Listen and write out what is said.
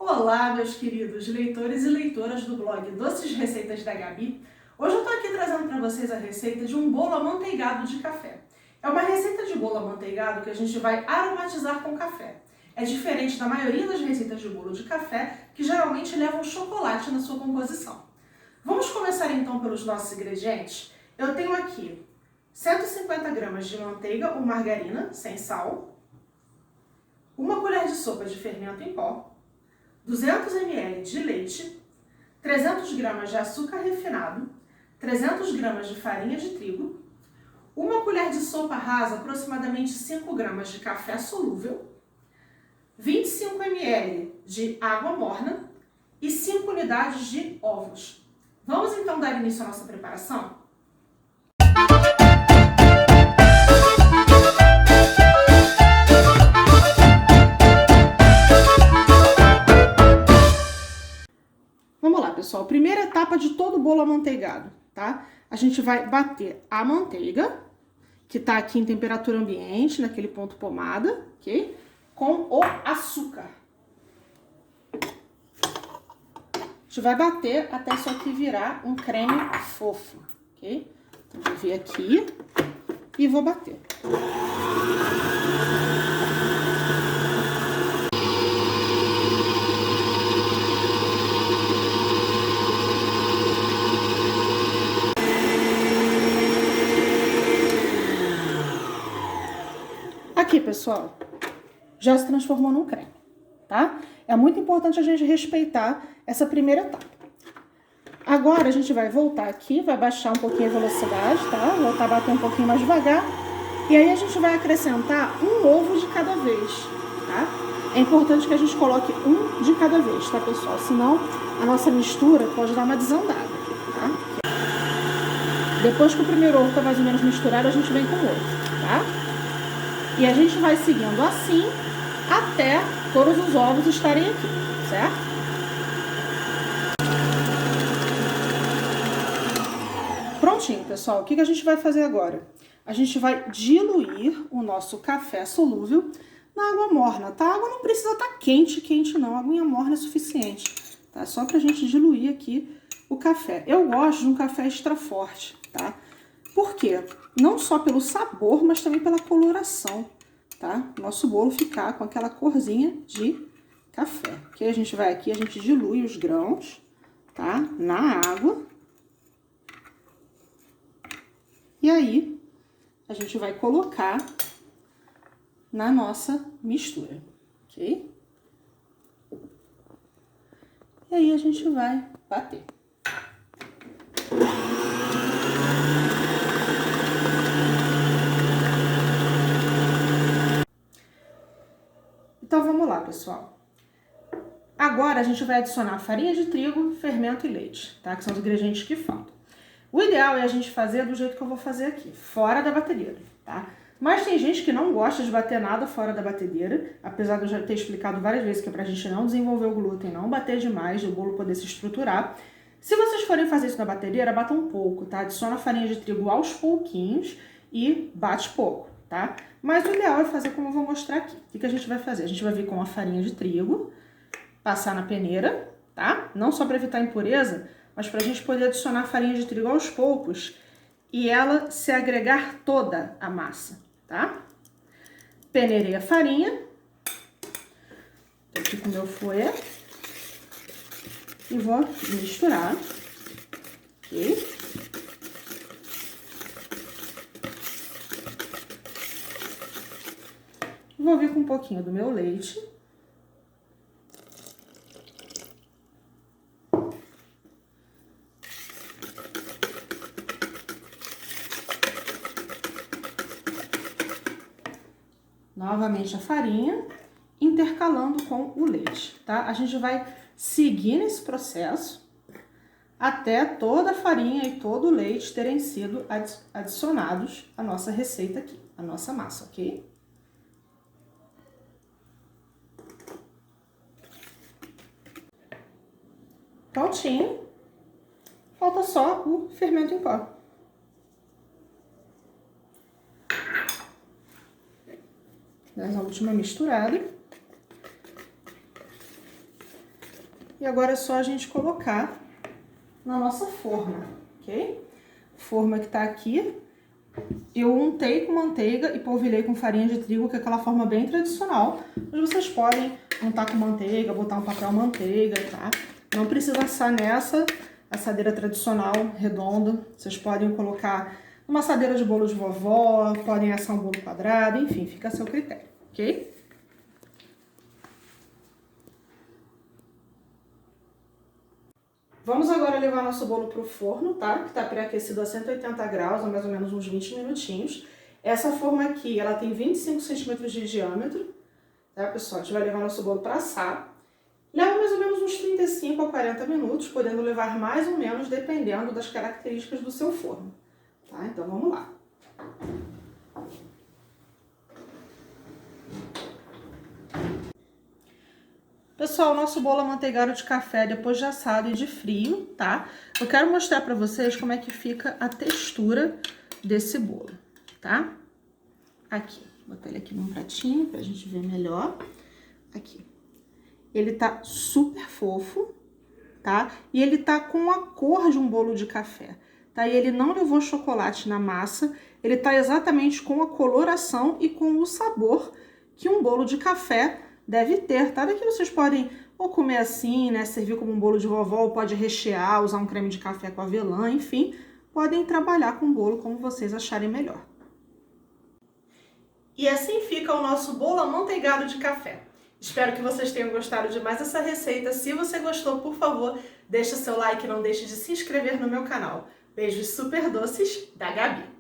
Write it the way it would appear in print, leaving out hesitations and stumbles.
Olá, meus queridos leitores e leitoras do blog Doces Receitas da Gabi. Hoje eu tô aqui trazendo para vocês a receita de um bolo amanteigado de café. É uma receita de bolo amanteigado que a gente vai aromatizar com café. É diferente da maioria das receitas de bolo de café, que geralmente levam chocolate na sua composição. Vamos começar então pelos nossos ingredientes. Eu tenho aqui 150 gramas de manteiga ou margarina sem sal, 1 colher de sopa de fermento em pó, 200 ml de leite, 300 gramas de açúcar refinado, 300 gramas de farinha de trigo, 1 colher de sopa rasa, aproximadamente 5 gramas de café solúvel, 25 ml de água morna e 5 unidades de ovos. Vamos então dar início à nossa preparação? Vamos lá, pessoal. Primeira etapa de todo bolo amanteigado, tá? A gente vai bater a manteiga, que tá aqui em temperatura ambiente, naquele ponto pomada, ok? Com o açúcar. A gente vai bater até isso aqui virar um creme fofo, ok? Então, vou vir aqui e vou bater. Aqui, pessoal, já se transformou num creme, tá? É muito importante a gente respeitar essa primeira etapa. Agora, a gente vai voltar aqui, vai baixar um pouquinho a velocidade, tá? Voltar a bater um pouquinho mais devagar. E aí, a gente vai acrescentar um ovo de cada vez, tá? É importante que a gente coloque um de cada vez, tá, pessoal? Senão, a nossa mistura pode dar uma desandada, tá? Depois que o primeiro ovo tá mais ou menos misturado, a gente vem com o outro, tá? E a gente vai seguindo assim até todos os ovos estarem aqui, certo? Prontinho, pessoal. O que a gente vai fazer agora? A gente vai diluir o nosso café solúvel na água morna, tá? A água não precisa estar quente não. A aguinha morna é suficiente, tá? Só pra gente diluir aqui o café. Eu gosto de um café extra forte, tá? Por quê? Não só pelo sabor, mas também pela coloração, tá? Nosso bolo ficar com aquela corzinha de café. Ok? A gente vai aqui, a gente dilui os grãos, tá? Na água. E aí, a gente vai colocar na nossa mistura, ok? E aí, a gente vai bater. Então, vamos lá, pessoal. Agora, a gente vai adicionar farinha de trigo, fermento e leite, tá? Que são os ingredientes que faltam. O ideal é a gente fazer do jeito que eu vou fazer aqui, fora da batedeira, tá? Mas tem gente que não gosta de bater nada fora da batedeira, apesar de eu já ter explicado várias vezes que é pra gente não desenvolver o glúten, não bater demais, o bolo poder se estruturar. Se vocês forem fazer isso na batedeira, bata um pouco, tá? Adiciona a farinha de trigo aos pouquinhos e bate pouco, tá? Mas o ideal é fazer como eu vou mostrar aqui. O que a gente vai fazer? A gente vai vir com a farinha de trigo, passar na peneira, tá? Não só para evitar impureza, mas para a gente poder adicionar a farinha de trigo aos poucos e ela se agregar toda a massa, tá? Peneirei a farinha, tô aqui com o meu fouet e vou misturar, ok? Vou vir com um pouquinho do meu leite. Novamente a farinha, intercalando com o leite, tá? A gente vai seguir nesse processo até toda a farinha e todo o leite terem sido adicionados à nossa receita aqui, à nossa massa, ok? Prontinho. Falta só o fermento em pó. Dá a última misturada. E agora é só a gente colocar na nossa forma, ok? Forma que tá aqui, eu untei com manteiga e polvilhei com farinha de trigo, que é aquela forma bem tradicional. Mas vocês podem untar com manteiga, botar um papel manteiga, tá? Não precisa assar nessa assadeira tradicional, redonda. Vocês podem colocar numa assadeira de bolo de vovó, podem assar um bolo quadrado, enfim, fica a seu critério, ok? Vamos agora levar nosso bolo para o forno, tá? Que está pré-aquecido a 180 graus, a mais ou menos uns 20 minutinhos. Essa forma aqui, ela tem 25 centímetros de diâmetro, tá, pessoal? A gente vai levar nosso bolo para assar. Leva mais ou menos uns 35 a 40 minutos, podendo levar mais ou menos, dependendo das características do seu forno, tá? Então, vamos lá. Pessoal, nosso bolo amanteigado de café depois de assado e de frio, tá? Eu quero mostrar pra vocês como é que fica a textura desse bolo, tá? Aqui, vou botar ele aqui num pratinho pra gente ver melhor. Aqui. Ele tá super fofo, tá? E ele tá com a cor de um bolo de café, tá? E ele não levou chocolate na massa, ele tá exatamente com a coloração e com o sabor que um bolo de café deve ter, tá? Daqui vocês podem ou comer assim, né? Servir como um bolo de vovó, ou pode rechear, usar um creme de café com avelã, enfim. Podem trabalhar com o bolo como vocês acharem melhor. E assim fica o nosso bolo amanteigado de café. Espero que vocês tenham gostado de mais essa receita. Se você gostou, por favor, deixa seu like e não deixe de se inscrever no meu canal. Beijos super doces da Gabi.